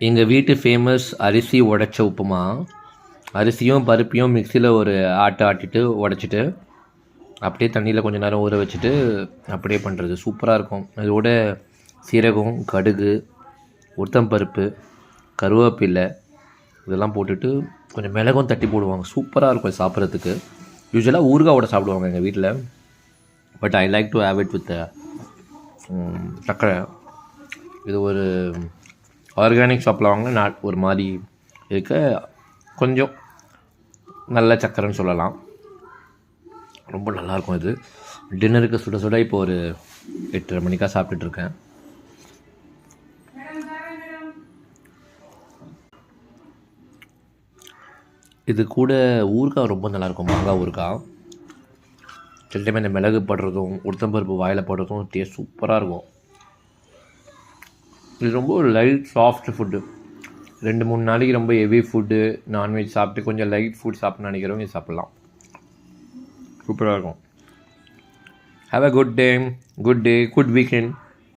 எங்கள் வீட்டு ஃபேமஸ் அரிசி உடைச்ச உப்புமா. அரிசியும் பருப்பையும் மிக்சியில் ஒரு ஆட்டிட்டு உடச்சிட்டு அப்படியே தண்ணியில் கொஞ்சம் நேரம் ஊற வச்சுட்டு அப்படியே பண்ணுறது சூப்பராக இருக்கும். அதோட சீரகம், கடுகு, உளுத்தம்பருப்பு, கருவேப்பிலை இதெல்லாம் போட்டுட்டு கொஞ்சம் மிளகும் தட்டி போடுவாங்க. சூப்பராக இருக்கும் சாப்பிட்றதுக்கு. யூஸ்வலாக ஊறுகாவோட சாப்பிடுவாங்க எங்கள் வீட்டில். But I like to have it with சர்க்கரை. இது ஒரு ஆர்கானிக் ஷாப்பில் வாங்கினா ஒரு மாதிரி இருக்க கொஞ்சம் நல்ல சக்கரைன்னு சொல்லலாம். ரொம்ப நல்லாயிருக்கும் இது. டின்னருக்கு சுட சுட இப்போ ஒரு 8:30 மணிக்காக சாப்பிட்டுட்ருக்கேன். இது கூட ஊறுகாய் ரொம்ப நல்லாயிருக்கும். மாங்காய் ஊறுகாய். சில டைம் இந்த மிளகு போடுறதும் உளுத்தம்பருப்பு வாயில் போடுறதும் டேஸ்ட் சூப்பராக இருக்கும். இது ரொம்ப ஒரு லைட் சாஃப்ட் ஃபுட்டு. 2-3 நாளைக்கு ரொம்ப ஹெவி ஃபுட்டு நான்வெஜ் சாப்பிட்டு கொஞ்சம் லைட் ஃபுட் சாப்பிட்ணுன்னு நினைக்கிறவங்க இது சாப்பிட்லாம். சூப்பராக இருக்கும். Have a good day, good weekend.